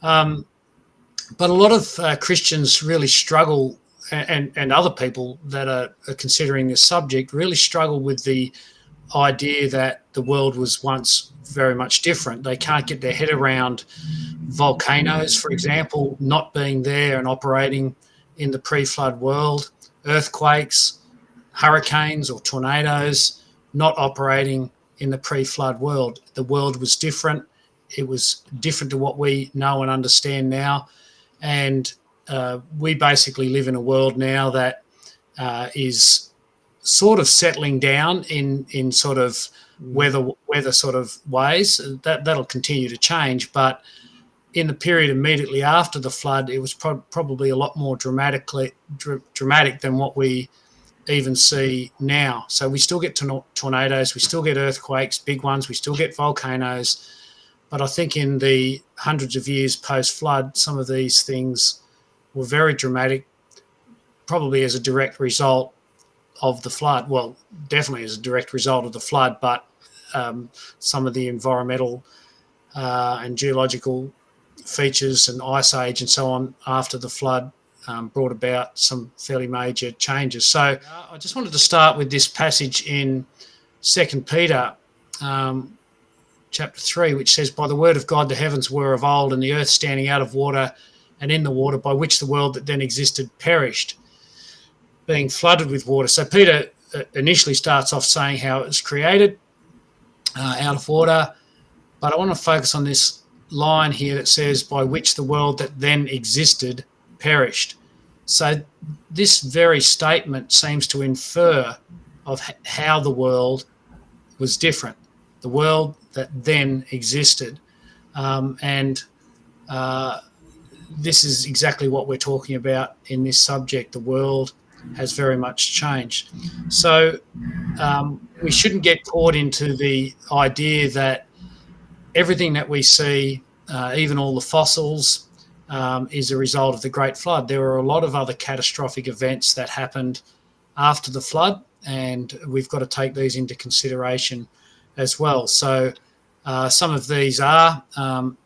But a lot of Christians really struggle, and other people that are considering this subject really struggle with the idea that the world was once very much different. They can't get their head around volcanoes, for example, not being there and operating in the pre-flood world, earthquakes, hurricanes or tornadoes not operating in the pre-flood world. The world was different. It was different to what we know and understand now. And we basically live in a world now that is sort of settling down in sort of weather sort of ways. That'll continue to change, but in the period immediately after the flood, it was probably a lot more dramatic than what we even see now. So we still get tornadoes, we still get earthquakes, big ones, we still get volcanoes. But I think in the hundreds of years post-flood, some of these things were very dramatic, probably as a direct result of the flood. Well, definitely as a direct result of the flood, but some of the environmental and geological features and Ice Age and so on after the flood brought about some fairly major changes. So I just wanted to start with this passage in 2 Peter chapter 3, which says, "By the word of God the heavens were of old, and the earth standing out of water and in the water, by which the world that then existed perished, being flooded with water." So Peter initially starts off saying how it was created out of water, but I want to focus on this line here that says, "by which the world that then existed perished." So this very statement seems to infer of how the world was different, the world that then existed. And this is exactly what we're talking about in this subject. The world has very much changed. So we shouldn't get caught into the idea that everything that we see, even all the fossils, is a result of the Great Flood. There were a lot of other catastrophic events that happened after the flood, and we've got to take these into consideration as well. So some of these are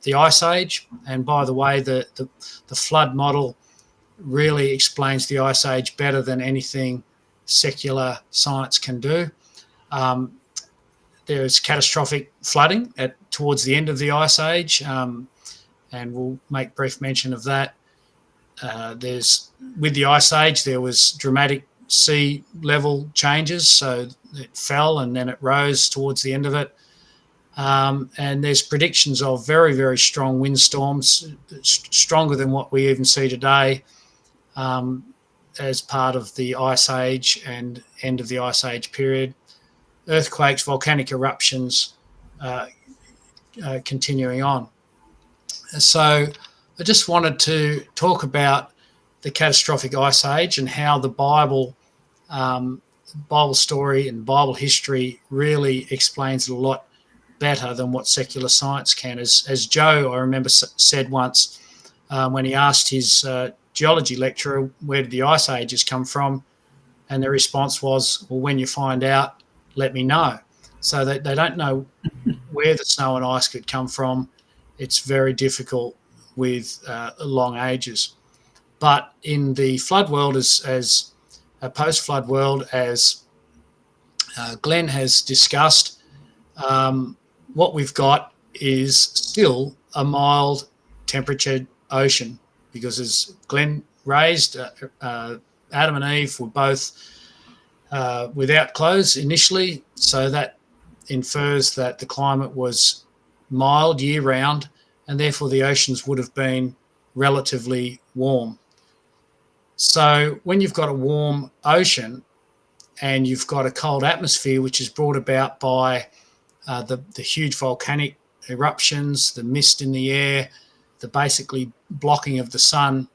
the Ice Age, and by the way, the flood model really explains the Ice Age better than anything secular science can do. There's catastrophic flooding towards the end of the Ice Age, and we'll make brief mention of that. With the Ice Age, there was dramatic sea level changes, so it fell and then it rose towards the end of it. And there's predictions of very, very strong windstorms, stronger than what we even see today, as part of the Ice Age and end of the Ice Age period. Earthquakes, volcanic eruptions, continuing on. So I just wanted to talk about the catastrophic Ice Age and how the Bible story and Bible history really explains it a lot better than what secular science can. As Joe, I remember, said once when he asked his geology lecturer, where did the Ice Ages come from? And the response was, well, when you find out, let me know. So they don't know where the snow and ice could come from. It's very difficult with long ages. But in the flood world, as a post-flood world, as Glenn has discussed, what we've got is still a mild temperature ocean, because as Glenn raised, Adam and Eve were both without clothes initially, so that infers that the climate was mild year-round, and therefore the oceans would have been relatively warm. So when you've got a warm ocean and you've got a cold atmosphere, which is brought about by the huge volcanic eruptions, the mist in the air, the basically blocking of the sun,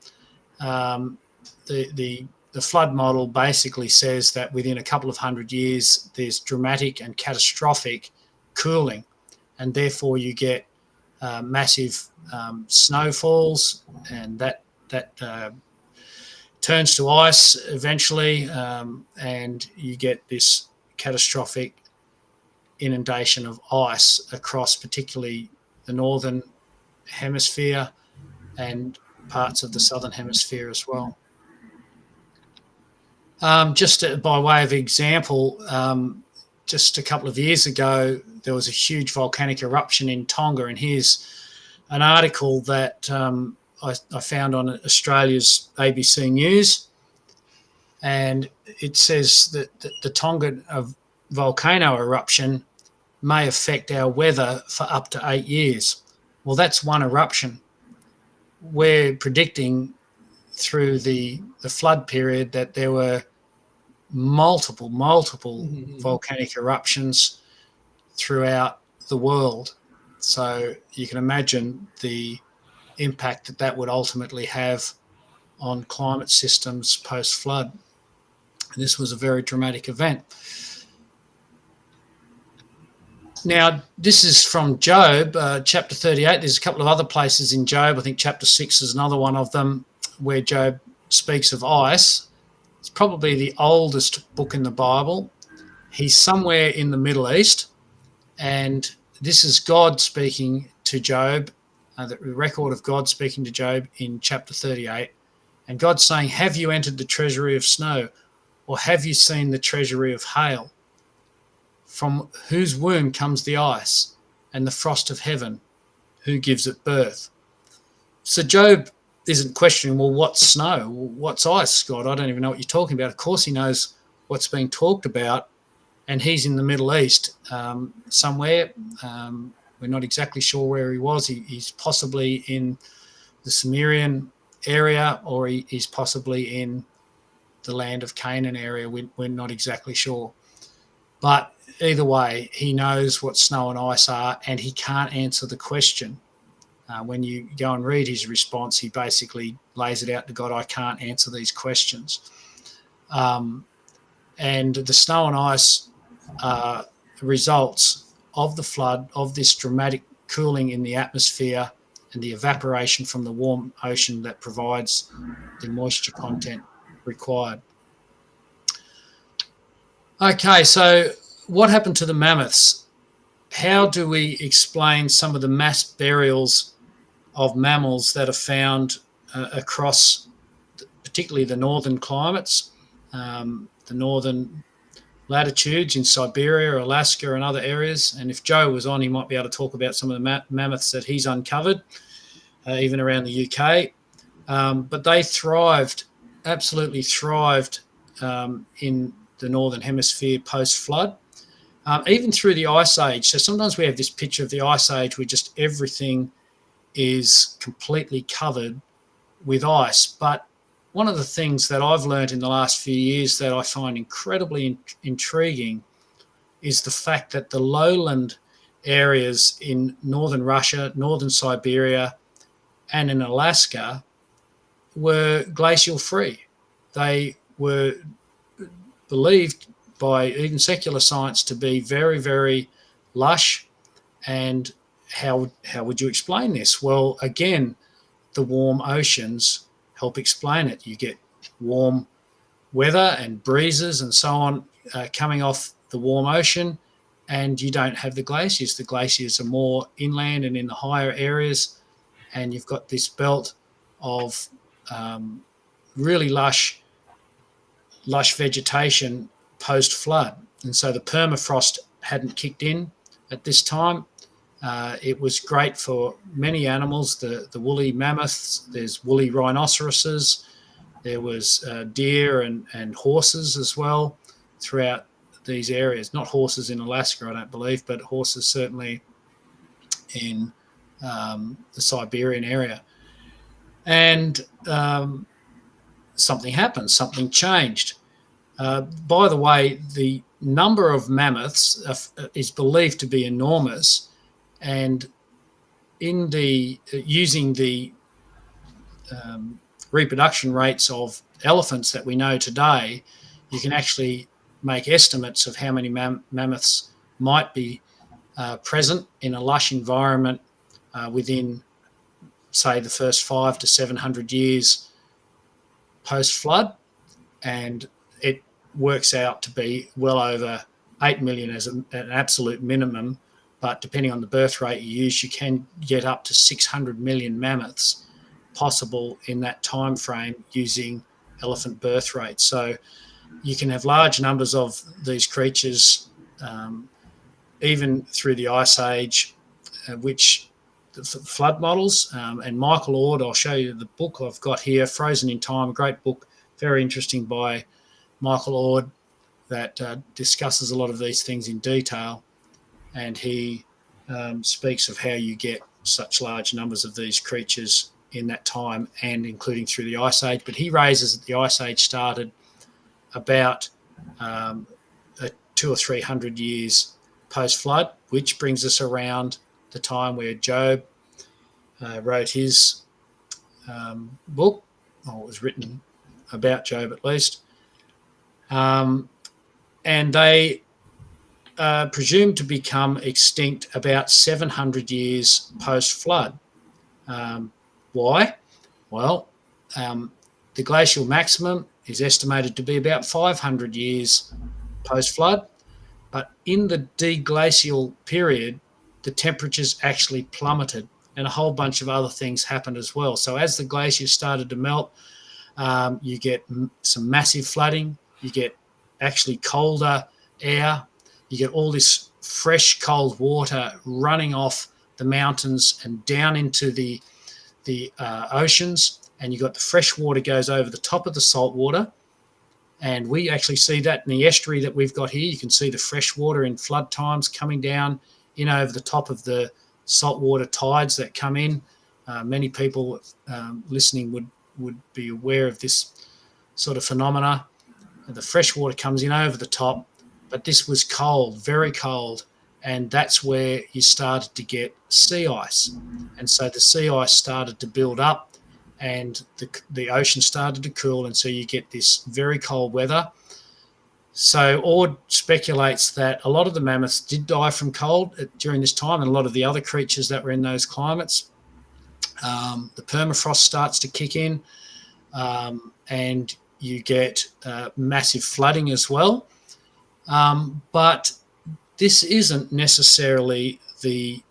the flood model basically says that within a couple of hundred years, there's dramatic and catastrophic cooling, and therefore you get massive snowfalls, and that turns to ice eventually, and you get this catastrophic inundation of ice across particularly the northern hemisphere, and parts of the southern hemisphere as well. Just by way of example, just a couple of years ago, there was a huge volcanic eruption in Tonga, and here's an article that I found on Australia's ABC News, and it says that the Tonga volcano eruption may affect our weather for up to 8 years. Well, that's one eruption. We're predicting through the flood period that there were multiple volcanic eruptions throughout the world. So you can imagine the impact that that would ultimately have on climate systems post-flood. And this was a very dramatic event. Now, this is from Job, chapter 38. There's a couple of other places in Job. I think chapter 6 is another one of them where Job speaks of ice. It's probably the oldest book in the Bible. He's somewhere in the Middle East, and this is God speaking to Job, the record of God speaking to Job in chapter 38. And God's saying, have you entered the treasury of snow, or have you seen the treasury of hail? From whose womb comes the ice and the frost of heaven? Who gives it birth? So Job isn't questioning, well, what's snow? What's ice, God? I don't even know what you're talking about. Of course he knows what's being talked about, and he's in the Middle East somewhere. We're not exactly sure where he was. He's possibly in the Sumerian area, or he's possibly in the land of Canaan area. We're not exactly sure. But either way, he knows what snow and ice are, and he can't answer the question. When you go and read his response, he basically lays it out to God, I can't answer these questions. And the snow and ice results of the flood, of this dramatic cooling in the atmosphere and the evaporation from the warm ocean that provides the moisture content required. Okay, so what happened to the mammoths? How do we explain some of the mass burials of mammals that are found across particularly the northern climates, the northern latitudes in Siberia, Alaska, and other areas? And if Joe was on, he might be able to talk about some of the mammoths that he's uncovered, even around the UK. But they thrived, absolutely thrived in the northern hemisphere post-flood, even through the Ice Age. So sometimes we have this picture of the Ice Age where just everything is completely covered with ice. But one of the things that I've learned in the last few years that I find incredibly intriguing is the fact that the lowland areas in northern Russia, northern Siberia, and in Alaska were glacial free. They were believed by even secular science to be very, very lush. And how would you explain this? Well, again, the warm oceans help explain it. You get warm weather and breezes and so on coming off the warm ocean, and you don't have the glaciers. The glaciers are more inland and in the higher areas, and you've got this belt of really lush vegetation post-flood. And so the permafrost hadn't kicked in at this time. It was great for many animals, the woolly mammoths, there's woolly rhinoceroses, there was deer and horses as well throughout these areas. Not horses in Alaska, I don't believe, but horses certainly in the Siberian area. And something happened, something changed. By the way, the number of mammoths is believed to be enormous, and in using the reproduction rates of elephants that we know today, you can actually make estimates of how many mammoths might be present in a lush environment within, say, the first 500 to 700 years post-flood, and it works out to be well over 8 million as an absolute minimum, but depending on the birth rate you use, you can get up to 600 million mammoths possible in that time frame using elephant birth rates. So you can have large numbers of these creatures, even through the Ice Age, which the flood models. And Michael Ord, I'll show you the book I've got here, Frozen in Time, a great book, very interesting, by Michael Ord, that discusses a lot of these things in detail. And he speaks of how you get such large numbers of these creatures in that time, and including through the Ice Age. But he raises that the Ice Age started about 200 or 300 years post-flood, which brings us around the time where Job wrote his book, or it was written about Job at least. And they presumed to become extinct about 700 years post-flood. Why? Well, the glacial maximum is estimated to be about 500 years post-flood, but in the deglacial period, the temperatures actually plummeted, and a whole bunch of other things happened as well. So as the glaciers started to melt, you get some massive flooding, you get actually colder air, you get all this fresh cold water running off the mountains and down into the oceans, and you've got the fresh water goes over the top of the salt water. And we actually see that in the estuary that we've got here. You can see the fresh water in flood times coming down in over the top of the saltwater tides that come in. Many people listening would be aware of this sort of phenomena. The fresh water comes in over the top, but this was cold, very cold, and that's where you started to get sea ice. And so the sea ice started to build up, and the ocean started to cool, and so you get this very cold weather. So Ord speculates that a lot of the mammoths did die from cold during this time, and a lot of the other creatures that were in those climates. The permafrost starts to kick in, and you get massive flooding as well. But this isn't necessarily the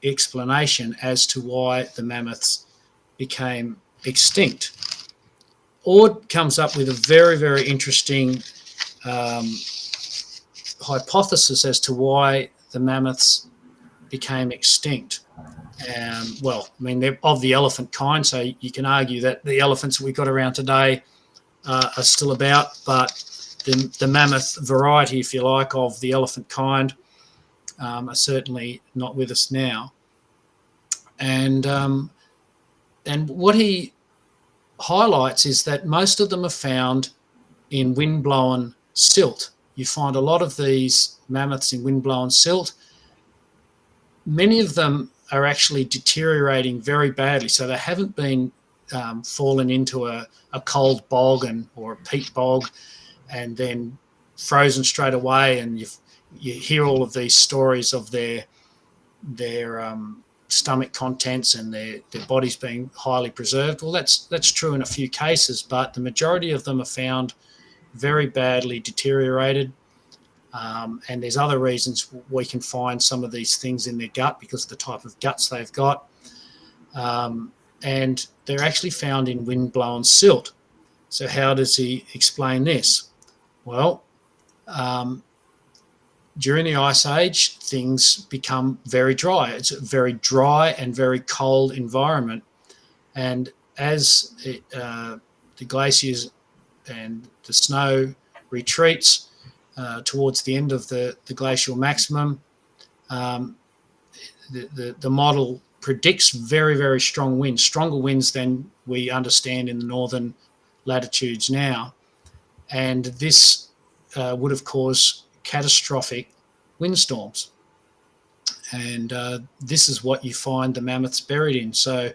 explanation as to why the mammoths became extinct. Ord comes up with a very, very interesting hypothesis as to why the mammoths became extinct. Well, I mean, they're of the elephant kind, so you can argue that the elephants we've got around today are still about, but the mammoth variety, if you like, of the elephant kind are certainly not with us now. And what he highlights is that most of them are found in wind-blown silt. You find a lot of these mammoths in wind-blown silt. Many of them are actually deteriorating very badly, so they haven't been fallen into a cold bog or a peat bog and then frozen straight away, and you hear all of these stories of their stomach contents and their bodies being highly preserved. Well, that's true in a few cases, but the majority of them are found very badly deteriorated. And there's other reasons we can find some of these things in their gut because of the type of guts they've got. And they're actually found in wind-blown silt. So how does he explain this? Well, during the Ice Age, things become very dry. It's a very dry and very cold environment. And as the glaciers and the snow retreats towards the end of the glacial maximum, the model predicts very, very strong winds, stronger winds than we understand in the northern latitudes now. And this would have caused catastrophic windstorms. And this is what you find the mammoths buried in. So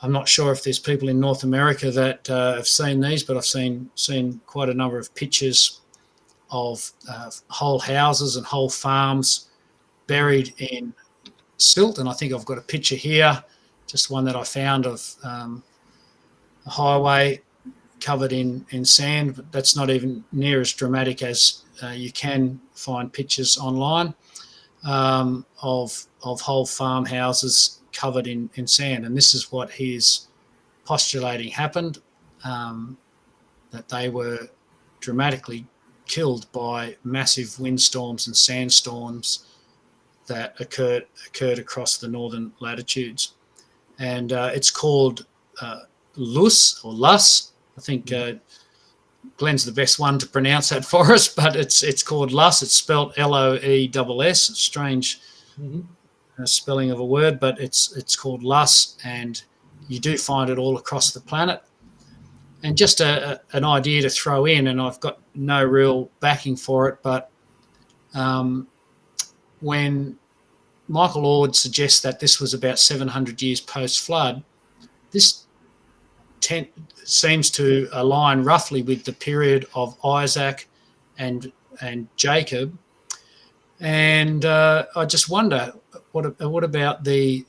I'm not sure if there's people in North America that have seen these, but I've seen quite a number of pictures of whole houses and whole farms buried in silt. And I think I've got a picture here, just one that I found of a highway covered in sand, but that's not even near as dramatic as you can find pictures online of whole farmhouses covered in sand. And this is what he is postulating happened, that they were dramatically killed by massive windstorms and sandstorms that occurred across the northern latitudes. And it's called Lus or Lus. I think Glenn's the best one to pronounce that for us, but it's called Lus. It's spelled Loess. It's strange spelling of a word, but it's called Lus, and you do find it all across the planet. And just an idea to throw in, and I've got no real backing for it, but when Michael Ord suggests that this was about 700 years post-flood, this seems to align roughly with the period of Isaac and Jacob. And I just wonder, what about the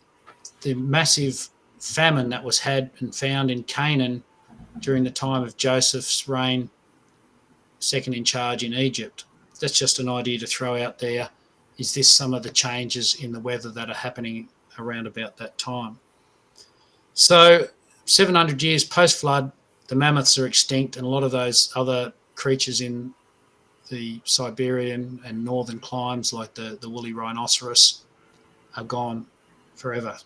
massive famine that was had and found in Canaan during the time of Joseph's reign, second in charge in Egypt? That's just an idea to throw out there. Is this some of the changes in the weather that are happening around about that time? So 700 years post-flood, the mammoths are extinct, and a lot of those other creatures in the Siberian and northern climes, like the woolly rhinoceros, are gone forever.